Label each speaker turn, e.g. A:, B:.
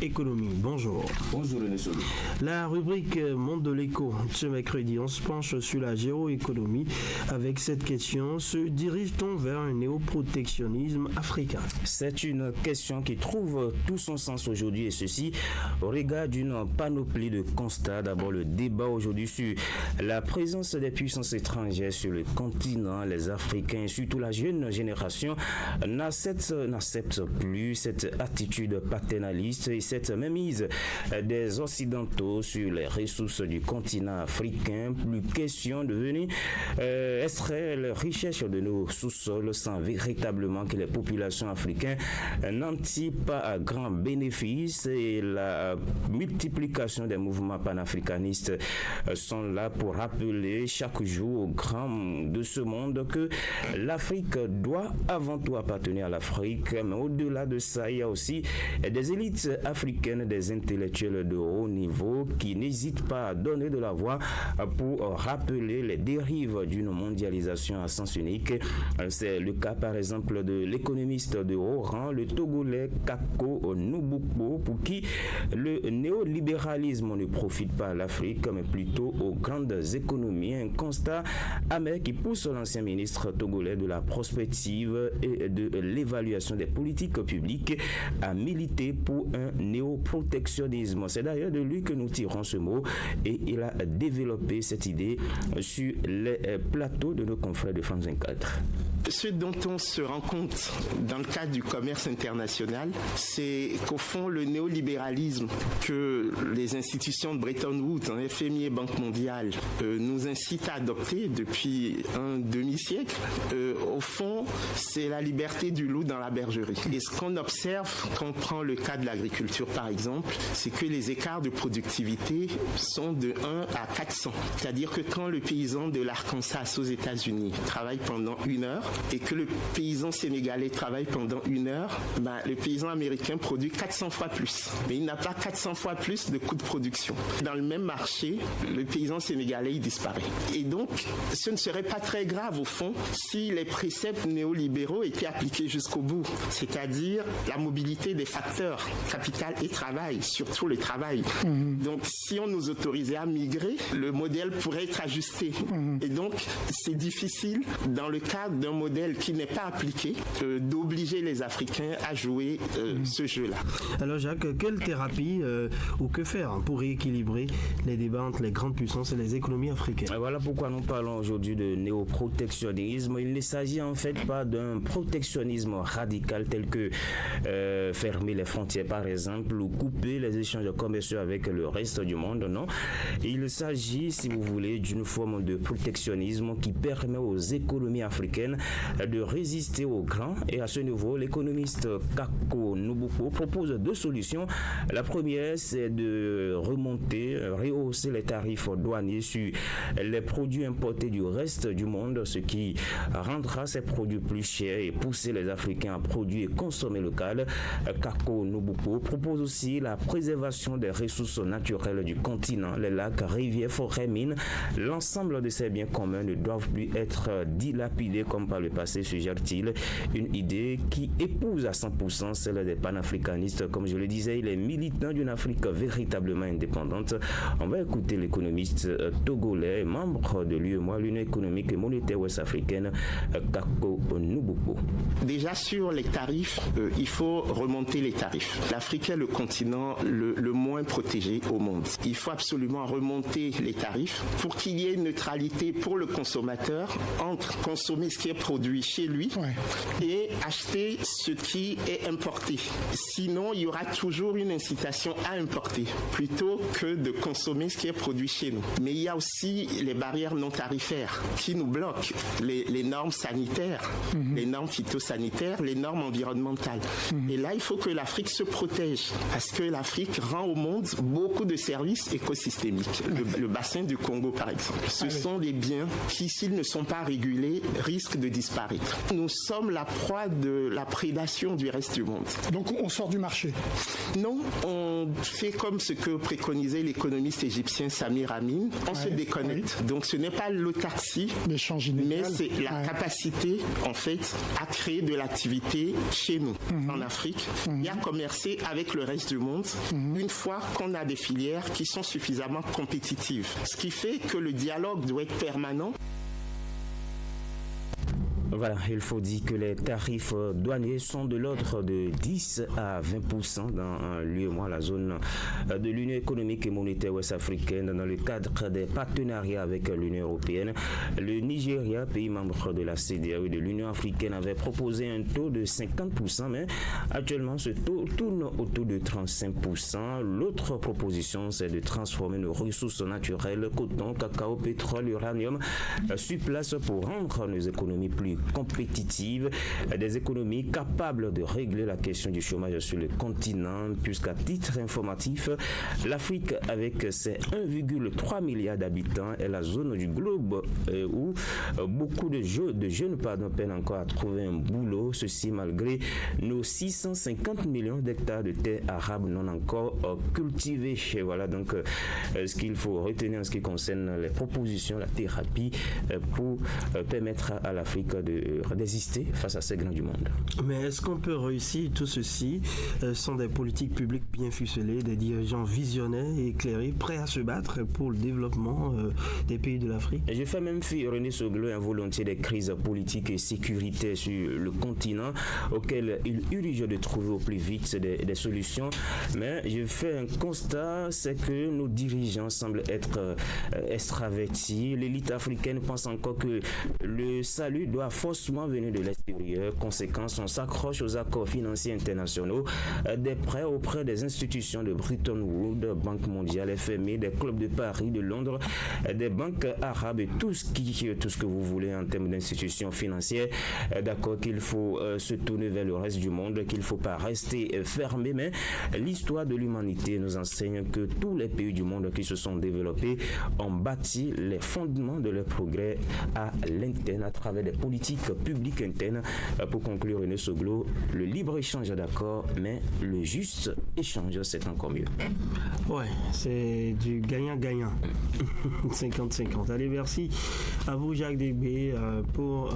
A: Économie. Bonjour.
B: Bonjour René Solo.
A: La rubrique Monde de l'éco. Ce mercredi, on se penche sur la géoéconomie. Avec cette question, se dirige-t-on vers un néoprotectionnisme africain?
B: C'est une question qui trouve tout son sens aujourd'hui, et ceci au regard d'une panoplie de constats. D'abord, le débat aujourd'hui sur la présence des puissances étrangères sur le continent. Les Africains et surtout la jeune génération n'acceptent plus cette attitude paternaliste et cette mainmise des Occidentaux sur les ressources du continent africain. Plus question de venir extraire les richesses de nos sous-sols sans véritablement que les populations africaines n'en tirent pas à grand bénéfice, et la multiplication des mouvements panafricanistes sont là pour rappeler chaque jour aux grands de ce monde que l'Afrique doit avant tout appartenir à l'Afrique. Mais au-delà de ça, il y a aussi des élites africaines, des intellectuels de haut niveau qui n'hésitent pas à donner de la voix pour rappeler les dérives d'une mondialisation à sens unique. C'est le cas par exemple de l'économiste de haut rang, le Togolais Kako Nubukbo, pour qui le néolibéralisme ne profite pas à l'Afrique mais plutôt aux grandes économies. Un constat amer qui pousse l'ancien ministre togolais de la prospective et de l'évaluation des politiques publiques à militer pour un néoprotectionnisme. C'est d'ailleurs de lui que nous tirons ce mot, et il a développé cette idée sur les plateaux de nos confrères de France 24.
C: Ce dont on se rend compte dans le cadre du commerce international, c'est qu'au fond, le néolibéralisme que les institutions de Bretton Woods, FMI et Banque mondiale nous incitent à adopter depuis un demi-siècle, au fond, c'est la liberté du loup dans la bergerie. Et ce qu'on observe quand on prend le cas de l'agriculture, par exemple, c'est que les écarts de productivité sont de 1 à 400. C'est-à-dire que quand le paysan de l'Arkansas aux États-Unis travaille pendant 1 heure, et que le paysan sénégalais travaille pendant 1 heure, le paysan américain produit 400 fois plus. Mais il n'a pas 400 fois plus de coûts de production. Dans le même marché, le paysan sénégalais, il disparaît. Et donc, ce ne serait pas très grave, au fond, si les préceptes néolibéraux étaient appliqués jusqu'au bout. C'est-à-dire la mobilité des facteurs, capital et travail, surtout le travail. Donc, si on nous autorisait à migrer, le modèle pourrait être ajusté. Et donc, c'est difficile, dans le cadre d'un modèle qui n'est pas appliqué, d'obliger les Africains à jouer ce jeu-là.
A: Alors Jacques, quelle thérapie ou que faire pour rééquilibrer les débats entre les grandes puissances et les économies africaines?
B: Voilà pourquoi nous parlons aujourd'hui de néoprotectionnisme. Il ne s'agit en fait pas d'un protectionnisme radical tel que fermer les frontières par exemple ou couper les échanges commerciaux avec le reste du monde, non. Il s'agit, si vous voulez, d'une forme de protectionnisme qui permet aux économies africaines de résister aux grands, et à ce niveau, l'économiste Kako Nubukbo propose 2 solutions. La première, c'est de rehausser les tarifs douaniers sur les produits importés du reste du monde, ce qui rendra ces produits plus chers et pousser les Africains à produire et consommer local. Kako Nubukbo propose aussi la préservation des ressources naturelles du continent, les lacs, rivières, forêts, mines. L'ensemble de ces biens communs ne doivent plus être dilapidés comme par le passé, suggère-t-il. Une idée qui épouse à 100% celle des panafricanistes. Comme je le disais, il est militant d'une Afrique véritablement indépendante. On va écouter l'économiste togolais, membre de l'UEMOA, l'Union économique et monétaire ouest-africaine, Kako Nubukbo.
C: Déjà sur les tarifs, il faut remonter les tarifs. L'Afrique est le continent le moins protégé au monde. Il faut absolument remonter les tarifs pour qu'il y ait une neutralité pour le consommateur entre consommer ce qui est produit chez lui et acheter ce qui est importé. Sinon, il y aura toujours une incitation à importer plutôt que de consommer ce qui est produit chez nous. Mais il y a aussi les barrières non tarifaires qui nous bloquent. Les normes sanitaires, les normes phytosanitaires, les normes environnementales. Et là, il faut que l'Afrique se protège parce que l'Afrique rend au monde beaucoup de services écosystémiques. Le bassin du Congo, par exemple. Ce sont des biens qui, s'ils ne sont pas régulés, risquent de disparaître. disparaître. Nous sommes la proie de la prédation du reste du monde.
D: Donc on sort du marché?
C: Non, on fait comme ce que préconisait l'économiste égyptien Samir Amin, on se déconnecte. Oui. Donc ce n'est pas l'autarcie, mais c'est la capacité en fait à créer de l'activité chez nous, en Afrique, et à commercer avec le reste du monde une fois qu'on a des filières qui sont suffisamment compétitives. Ce qui fait que le dialogue doit être permanent.
B: Voilà, il faut dire que les tarifs douaniers sont de l'ordre de 10 à 20% dans l'UEMOA, la zone de l'Union économique et monétaire ouest-africaine, dans le cadre des partenariats avec l'Union européenne. Le Nigeria, pays membre de la CEDEAO et de l'Union africaine, avait proposé un taux de 50%, mais actuellement ce taux tourne autour de 35%. L'autre proposition, c'est de transformer nos ressources naturelles, coton, cacao, pétrole, uranium, sur place pour rendre nos économies plus compétitives, des économies capables de régler la question du chômage sur le continent, puisqu'à titre informatif, l'Afrique, avec ses 1,3 milliard d'habitants, est la zone du globe où beaucoup de jeunes peinent encore à trouver un boulot, ceci malgré nos 650 millions d'hectares de terres arables non encore cultivées. Et voilà donc ce qu'il faut retenir en ce qui concerne les propositions, la thérapie pour permettre à l'Afrique de résister face à ces grands du monde.
A: Mais est-ce qu'on peut réussir tout ceci sans des politiques publiques bien ficelées, des dirigeants visionnaires et éclairés, prêts à se battre pour le développement des pays de l'Afrique?
B: Je fais même fi, René Soglo, involontiers des crises politiques et sécuritaires sur le continent auxquelles il urge de trouver au plus vite des solutions. Mais je fais un constat, c'est que nos dirigeants semblent être extravertis. L'élite africaine pense encore que le salut doit forcément venir de l'extérieur. Conséquence, on s'accroche aux accords financiers internationaux, des prêts auprès des institutions de Bretton Woods, Banque mondiale, FMI, des clubs de Paris, de Londres, des banques arabes et tout ce que vous voulez en termes d'institutions financières. D'accord qu'il faut se tourner vers le reste du monde, qu'il ne faut pas rester fermé, mais l'histoire de l'humanité nous enseigne que tous les pays du monde qui se sont développés ont bâti les fondements de leur progrès à l'interne à travers des politiques publiques internes. Pour conclure, René Soglo, le libre-échange d'accord, mais le juste échange, c'est encore mieux.
A: Ouais, c'est du gagnant-gagnant. 50-50. Allez, merci à vous, Jacques Débé, pour